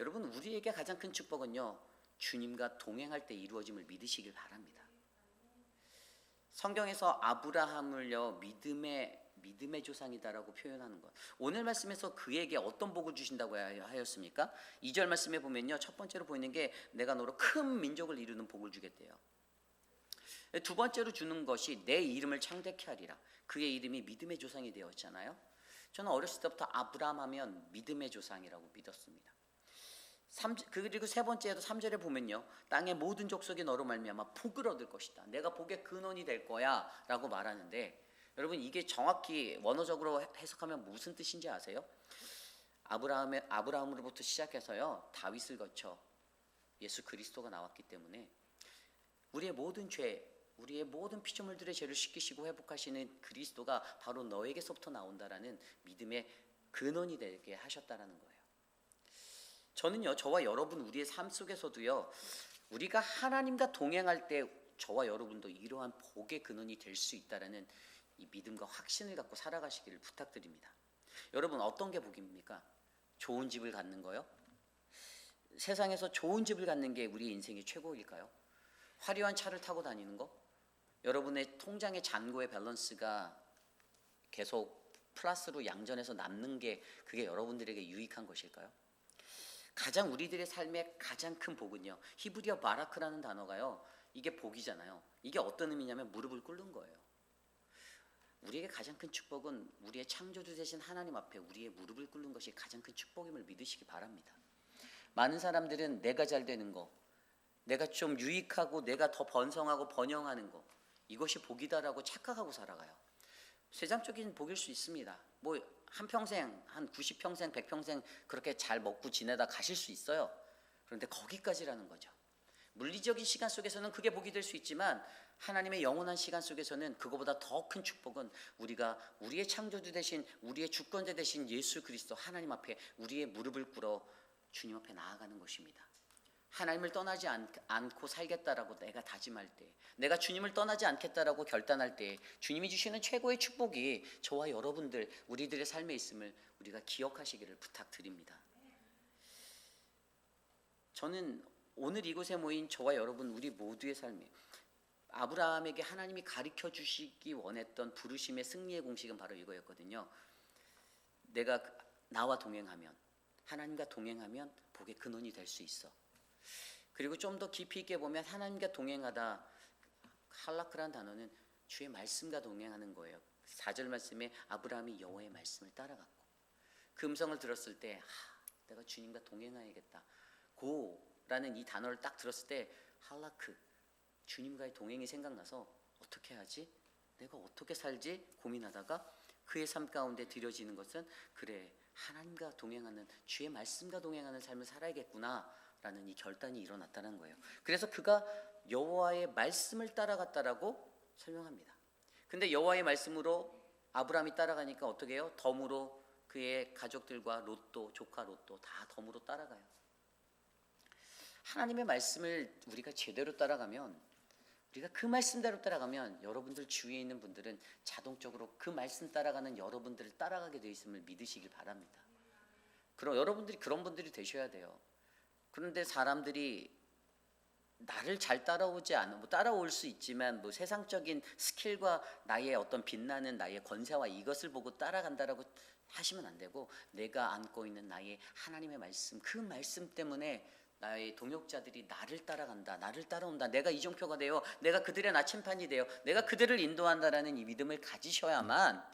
여러분, 우리에게 가장 큰 축복은요, 주님과 동행할 때 이루어짐을 믿으시길 바랍니다. 성경에서 아브라함을요, 믿음의 조상이다라고 표현하는 것. 오늘 말씀에서 그에게 어떤 복을 주신다고 하였습니까? 2절 말씀에 보면요, 첫 번째로 보이는 게 내가 너로 큰 민족을 이루는 복을 주겠대요. 두 번째로 주는 것이 내 이름을 창대케 하리라. 그의 이름이 믿음의 조상이 되었잖아요. 저는 어렸을 때부터 아브라함 하면 믿음의 조상이라고 믿었습니다. 그리고 세 번째에도 3절에 보면요, 땅의 모든 족속이 너로 말미암아 복을 얻을 것이다. 내가 복의 근원이 될 거야 라고 말하는데, 여러분, 이게 정확히 원어적으로 해석하면 무슨 뜻인지 아세요? 아브라함으로부터 시작해서요, 다윗을 거쳐 예수 그리스도가 나왔기 때문에 우리의 모든 죄, 우리의 모든 피조물들의 죄를 씻기시고 회복하시는 그리스도가 바로 너에게서부터 나온다라는 믿음의 근원이 되게 하셨다라는 거예요. 저는요, 저와 여러분 우리의 삶 속에서도요, 우리가 하나님과 동행할 때 저와 여러분도 이러한 복의 근원이 될 수 있다라는 이 믿음과 확신을 갖고 살아가시기를 부탁드립니다. 여러분, 어떤 게 복입니까? 좋은 집을 갖는 거요? 세상에서 좋은 집을 갖는 게 우리 인생의 최고일까요? 화려한 차를 타고 다니는 거? 여러분의 통장의 잔고의 밸런스가 계속 플러스로 양전해서 남는 게 그게 여러분들에게 유익한 것일까요? 가장 우리들의 삶의 가장 큰 복은요, 히브리어 바라크라는 단어가요, 이게 복이잖아요. 이게 어떤 의미냐면 무릎을 꿇는 거예요. 우리에게 가장 큰 축복은 우리의 창조주 되신 하나님 앞에 우리의 무릎을 꿇는 것이 가장 큰 축복임을 믿으시기 바랍니다. 많은 사람들은 내가 잘 되는 거, 내가 좀 유익하고 내가 더 번성하고 번영하는 거, 이것이 복이다라고 착각하고 살아가요. 세상적인 복일 수 있습니다. 뭐 한평생, 한 90평생, 100평생 그렇게 잘 먹고 지내다 가실 수 있어요. 그런데 거기까지라는 거죠. 물리적인 시간 속에서는 그게 복이 될 수 있지만 하나님의 영원한 시간 속에서는 그거보다 더 큰 축복은 우리가 우리의 창조주 되신, 우리의 주권자 되신 예수 그리스도 하나님 앞에 우리의 무릎을 꿇어 주님 앞에 나아가는 것입니다. 하나님을 떠나지 않고 살겠다라고 내가 다짐할 때, 내가 주님을 떠나지 않겠다라고 결단할 때 주님이 주시는 최고의 축복이 저와 여러분들, 우리들의 삶에 있음을 우리가 기억하시기를 부탁드립니다. 저는 오늘 이곳에 모인 저와 여러분 우리 모두의 삶에 아브라함에게 하나님이 가르쳐 주시기 원했던 부르심의 승리의 공식은 바로 이거였거든요. 내가 나와 동행하면, 하나님과 동행하면 복의 근원이 될 수 있어. 그리고 좀 더 깊이 있게 보면 하나님과 동행하다, 할라크라는 단어는 주의 말씀과 동행하는 거예요. 4절 말씀에 아브라함이 여호와의 말씀을 따라갔고, 그 음성을 들었을 때 내가 주님과 동행해야겠다. 고라는 이 단어를 딱 들었을 때 할라크, 주님과의 동행이 생각나서 어떻게 하지? 내가 어떻게 살지? 고민하다가 그의 삶 가운데 들여지는 것은, 그래, 하나님과 동행하는, 주의 말씀과 동행하는 삶을 살아야겠구나 라는 이 결단이 일어났다는 거예요. 그래서 그가 여호와의 말씀을 따라갔다라고 설명합니다. 근데 여호와의 말씀으로 아브라함이 따라가니까 어떻게 해요? 덤으로 그의 가족들과 롯도, 조카 롯도 다 덤으로 따라가요. 하나님의 말씀을 우리가 제대로 따라가면, 우리가 그 말씀대로 따라가면 여러분들 주위에 있는 분들은 자동적으로 그 말씀 따라가는 여러분들을 따라가게 되어 있음을 믿으시길 바랍니다. 그럼 여러분들이 그런 분들이 되셔야 돼요. 그런데 사람들이 나를 잘 따라오지 않은, 뭐 따라올 수 있지만 뭐 세상적인 스킬과 나의 어떤 빛나는 나의 권세와 이것을 보고 따라간다라고 하시면 안 되고, 내가 안고 있는 나의 하나님의 말씀, 그 말씀 때문에 나의 동역자들이 나를 따라간다, 나를 따라온다, 내가 이종표가 되어 내가 그들의 나침판이 되어 내가 그들을 인도한다라는 이 믿음을 가지셔야만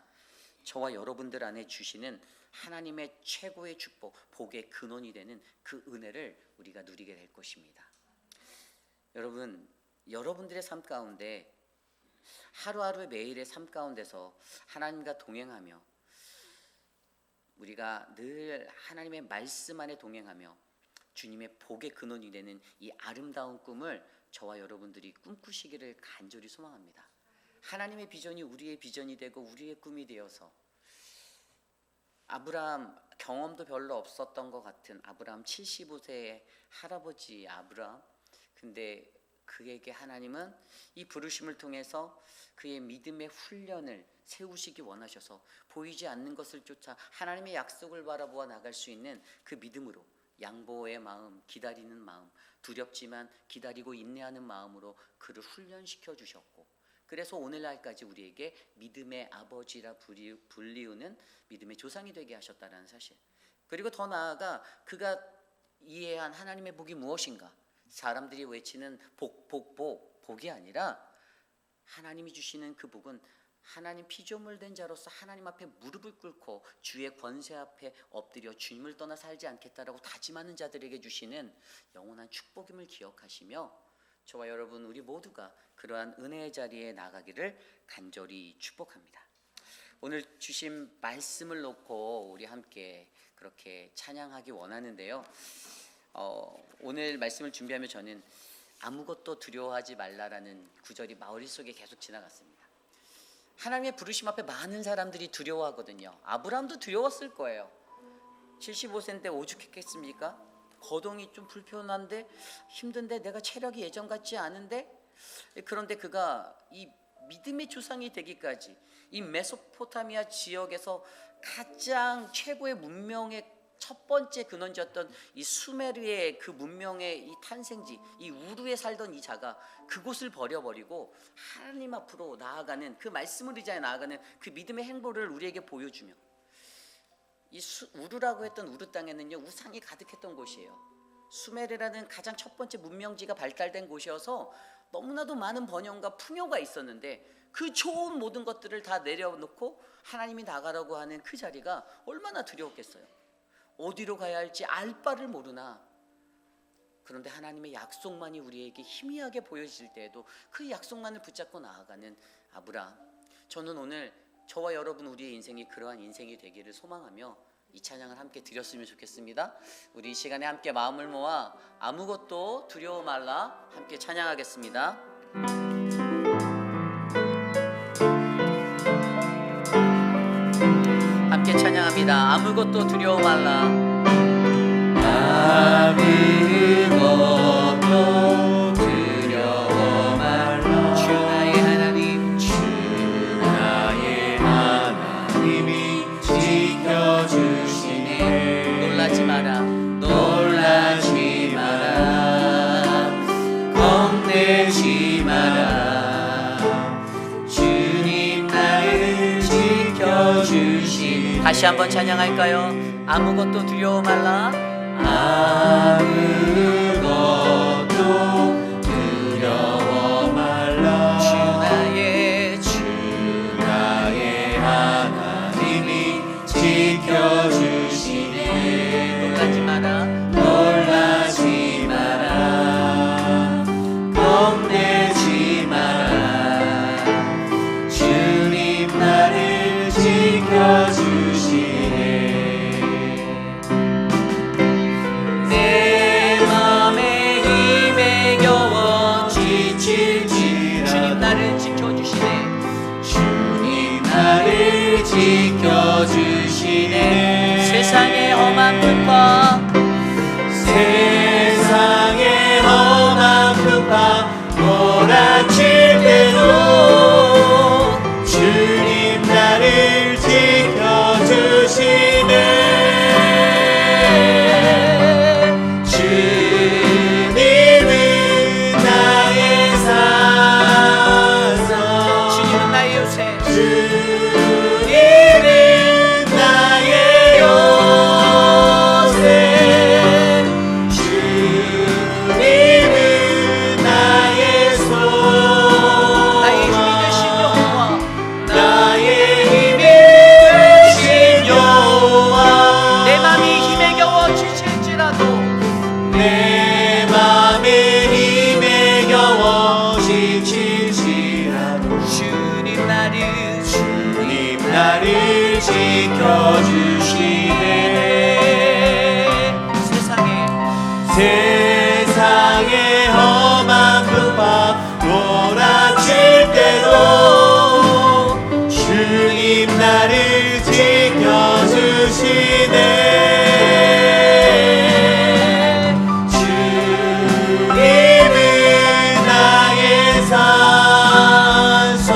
저와 여러분들 안에 주시는 하나님의 최고의 축복, 복의 근원이 되는 그 은혜를 우리가 누리게 될 것입니다. 여러분, 여러분들의 삶 가운데 하루하루의 매일의 삶 가운데서 하나님과 동행하며 우리가 늘 하나님의 말씀 안에 동행하며 주님의 복의 근원이 되는 이 아름다운 꿈을 저와 여러분들이 꿈꾸시기를 간절히 소망합니다. 하나님의 비전이 우리의 비전이 되고 우리의 꿈이 되어서 아브라함, 경험도 별로 없었던 것 같은 아브라함, 75세의 할아버지 아브라함, 근데 그에게 하나님은 이 부르심을 통해서 그의 믿음의 훈련을 세우시기 원하셔서 보이지 않는 것을 쫓아 하나님의 약속을 바라보아 나갈 수 있는 그 믿음으로, 양보의 마음, 기다리는 마음, 두렵지만 기다리고 인내하는 마음으로 그를 훈련시켜 주셨고, 그래서 오늘날까지 우리에게 믿음의 아버지라 불리우는 믿음의 조상이 되게 하셨다는 사실, 그리고 더 나아가 그가 이해한 하나님의 복이 무엇인가, 사람들이 외치는 복이 아니라 하나님이 주시는 그 복은 하나님 피조물 된 자로서 하나님 앞에 무릎을 꿇고 주의 권세 앞에 엎드려 주님을 떠나 살지 않겠다라고 다짐하는 자들에게 주시는 영원한 축복임을 기억하시며 저와 여러분 우리 모두가 그러한 은혜의 자리에 나가기를 간절히 축복합니다. 오늘 주신 말씀을 놓고 우리 함께 그렇게 찬양하기 원하는데요. 오늘 말씀을 준비하며 저는 아무것도 두려워하지 말라라는 구절이 머릿속에 계속 지나갔습니다. 하나님의 부르심 앞에 많은 사람들이 두려워하거든요. 아브라함도 두려웠을 거예요. 75세인데 오죽했겠습니까? 거동이 좀 불편한데, 힘든데, 내가 체력이 예전 같지 않은데, 그런데 그가 이 믿음의 조상이 되기까지 이 메소포타미아 지역에서 가장 최고의 문명의 첫 번째 근원지였던 이 수메르의 그 문명의 이 탄생지, 이 우르에 살던 이 자가 그곳을 버려버리고 하나님 앞으로 나아가는, 그 말씀을 의지하여 나아가는 그 믿음의 행보를 우리에게 보여주며, 이 우르라고 했던 우르 땅에는요 우상이 가득했던 곳이에요. 수메르라는 가장 첫 번째 문명지가 발달된 곳이어서 너무나도 많은 번영과 풍요가 있었는데, 그 좋은 모든 것들을 다 내려놓고 하나님이 나가라고 하는 그 자리가 얼마나 두려웠겠어요. 어디로 가야 할지 알 바를 모르나, 그런데 하나님의 약속만이 우리에게 희미하게 보여질 때에도 그 약속만을 붙잡고 나아가는 아브라함, 저는 오늘 저와 여러분 우리의 인생이 그러한 인생이 되기를 소망하며 이 찬양을 함께 드렸으면 좋겠습니다. 우리 이 시간에 함께 마음을 모아 아무것도 두려워 말라 함께 찬양하겠습니다. 함께 찬양합니다. 아무것도 두려워 말라. 아무것도 두려워 말라. 주 나의 하나님, 주 나의 하나님이 지켜주시네. 놀라지 마라, 놀라지 마라, 겁내지 마라. 주님 나를 지켜주시네. 다시 한번 찬양할까요? 아무것도 두려워 말라. 아무것도 두려워 말라. 주 나의 하나님이 지켜주시네. 놀라지 마라, 놀라지 마라, 겁내지 마라. 주님 나를 지켜주시네. 내 맘에 힘에 겨워 지칠지라 주님 나를 지켜주시네. 주님 나를 지켜주시네. 세상의 험한 풍파, 세상의 험한 풍파 몰아칠 때도 주님 나를 지켜주시네. 주님은 주님은 나의 요새 주님은 나의 소망 나의 힘이 되신 여호와 나의 힘이 되신 여호와 내 맘이 힘에 겨워 지칠지라도 내 맘에 힘에 겨워 지칠지라도 주님 나를 나를 지켜주시네 세상의 험한 풍파 몰아칠 때도 주님 나를 지켜주시네 주님은 나의 산소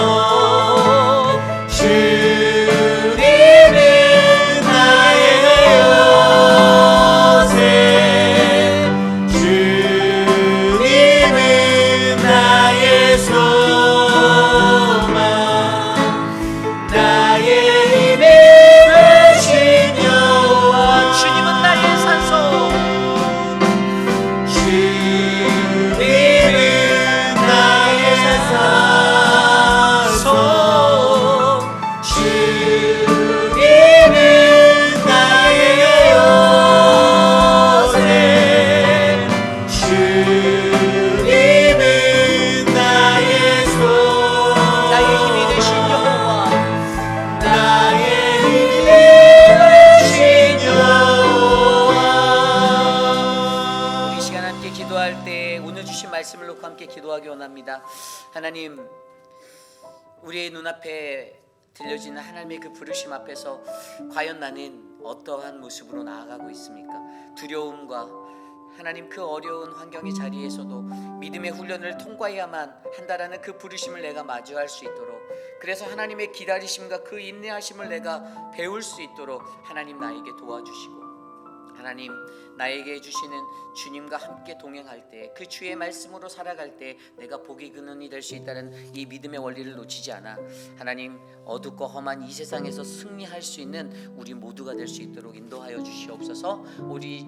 주님은 나의 요새 주님은 나의 소망 나의 힘이 되신 여호와 주님은 나의 산소 주님은 나의 산소 주님은 나의 요새 주님은 나의 소망 나의 힘이 되신 여호와 나의 힘이 되신 여호와 우리 시간 함께 기도할 때 오늘 주신 말씀을 놓고 함께 기도하기 원합니다. 하나님 우리의 눈앞에 들려지는 하나님의 그 부르심 앞에서 과연 나는 어떠한 모습으로 나아가고 있습니까? 두려움과 하나님 그 어려운 환경의 자리에서도 믿음의 훈련을 통과해야만 한다라는 그 부르심을 내가 마주할 수 있도록 그래서 하나님의 기다리심과 그 인내하심을 내가 배울 수 있도록 하나님 나에게 도와주시고 하나님 나에게 주시는 주님과 함께 동행할 때 그 주의 말씀으로 살아갈 때 내가 복의 근원이 될 수 있다는 이 믿음의 원리를 놓치지 않아 하나님 어둡고 험한 이 세상에서 승리할 수 있는 우리 모두가 될 수 있도록 인도하여 주시옵소서.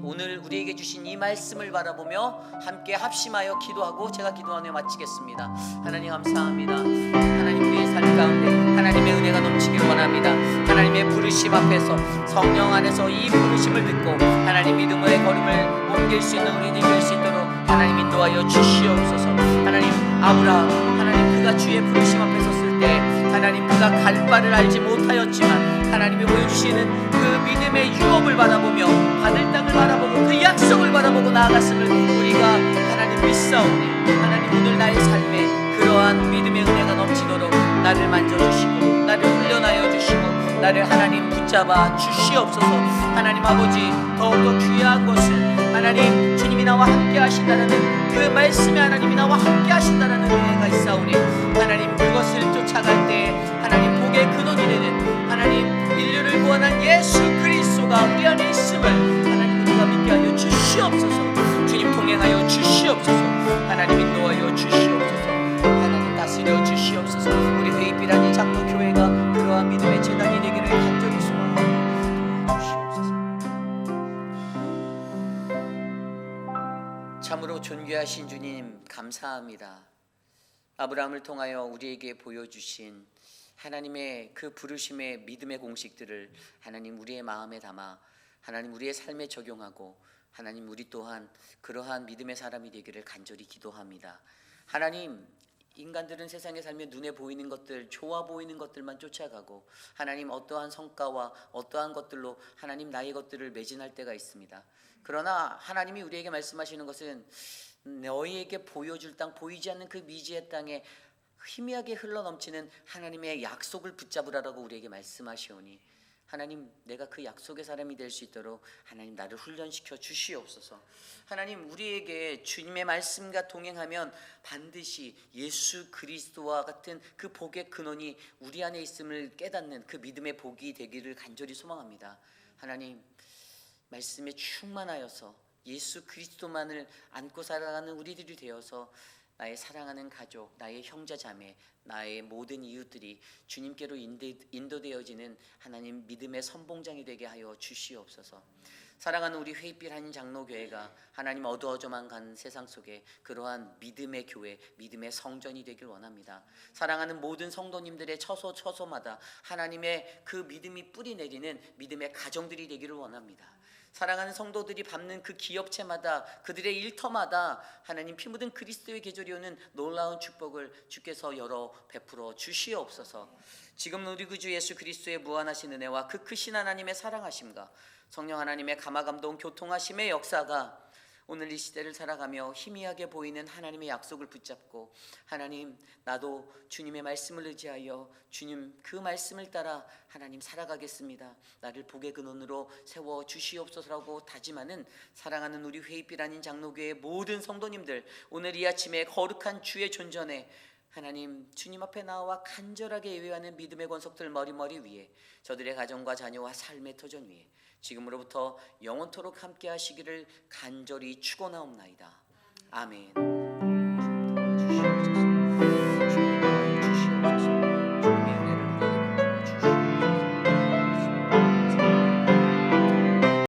오늘 우리에게 주신 이 말씀을 바라보며 함께 합심하여 기도하고 제가 기도하며 마치겠습니다. 하나님 감사합니다. 하나님 우리의 삶 가운데 하나님의 은혜가 넘치기를 원합니다. 하나님의 부르심 앞에서 성령 안에서 이 부르심을 듣고 하나님 믿음의 걸음을 옮길 수 있는 우리들이 될 수 있도록 하나님 인도하여 주시옵소서. 하나님 아브라함 하나님 그가 주의 부르심 앞에 섰을 때 하나님 그가 갈 바를 알지 못하였지만 하나님이 보여주시는 그 믿음의 유업을 바라보며 받을 땅을 바라보고 그 약속을 바라보고 나아갔음을 우리가 하나님 믿사오니 하나님 오늘 나의 삶에 그러한 믿음의 은혜가 넘치도록 나를 만져주시고 나를 훈련하여 주시고 나를 하나님 붙잡아 주시옵소서. 하나님 아버지 더욱더 귀한 것은 하나님 주님이 나와 함께 하신다는 그 말씀에 하나님이 나와 함께 하신다는 은혜가 있사오니 하나님 그것을 쫓아갈 때 하나님 복의 근원이 되는 하나님 인류를 구원한 예수 그리스도가 우리 안에 있음을 하나님 우리가 믿게 하여 주시옵소서. 주님 동행하여 주시옵소서. 하나님 인도하여 주시옵소서. 하나님 다스려 주시옵소서. 우리 회의비라니 장로교회가 그러한 믿음의 재단이 되기를 간절히 소망합니다. 주시옵소서. 참으로 존귀하신 주님 감사합니다. 아브라함을 통하여 우리에게 보여주신 하나님의 그 부르심의 믿음의 공식들을 하나님 우리의 마음에 담아 하나님 우리의 삶에 적용하고 하나님 우리 또한 그러한 믿음의 사람이 되기를 간절히 기도합니다. 하나님 인간들은 세상에 살며 눈에 보이는 것들, 좋아 보이는 것들만 쫓아가고 하나님 어떠한 성과와 어떠한 것들로 하나님 나의 것들을 매진할 때가 있습니다. 그러나 하나님이 우리에게 말씀하시는 것은 너희에게 보여줄 땅, 보이지 않는 그 미지의 땅에 희미하게 흘러넘치는 하나님의 약속을 붙잡으라고 우리에게 말씀하시오니 하나님 내가 그 약속의 사람이 될 수 있도록 하나님 나를 훈련시켜 주시옵소서. 하나님 우리에게 주님의 말씀과 동행하면 반드시 예수 그리스도와 같은 그 복의 근원이 우리 안에 있음을 깨닫는 그 믿음의 복이 되기를 간절히 소망합니다. 하나님 말씀에 충만하여서 예수 그리스도만을 안고 살아가는 우리들이 되어서 나의 사랑하는 가족, 나의 형제 자매, 나의 모든 이웃들이 주님께로 인도되어지는 하나님 믿음의 선봉장이 되게 하여 주시옵소서. 사랑하는 우리 회빛 한인 장로교회가 하나님 어두워져만 간 세상 속에 그러한 믿음의 교회, 믿음의 성전이 되길 원합니다. 사랑하는 모든 성도님들의 처소마다 하나님의 그 믿음이 뿌리 내리는 믿음의 가정들이 되기를 원합니다. 사랑하는 성도들이 밟는 그 기업체마다 그들의 일터마다 하나님 피 묻은 그리스도의 계절이 오는 놀라운 축복을 주께서 열어 베풀어 주시옵소서. 지금 우리 구주 예수 그리스도의 무한하신 은혜와 그 크신 하나님의 사랑하심과 성령 하나님의 감화감동 교통하심의 역사가 오늘 이 시대를 살아가며 희미하게 보이는 하나님의 약속을 붙잡고 하나님 나도 주님의 말씀을 의지하여 주님 그 말씀을 따라 하나님 살아가겠습니다. 나를 복의 근원으로 세워 주시옵소서라고 다짐하는 사랑하는 우리 회빛 아닌 장로교회 모든 성도님들, 오늘 이 아침에 거룩한 주의 존전에 하나님 주님 앞에 나와 간절하게 예배하는 믿음의 권속들 머리 위에 저들의 가정과 자녀와 삶의 터전 위에 지금으로부터 영원토록 함께 하시기를 간절히 축원하옵나이다. 아멘.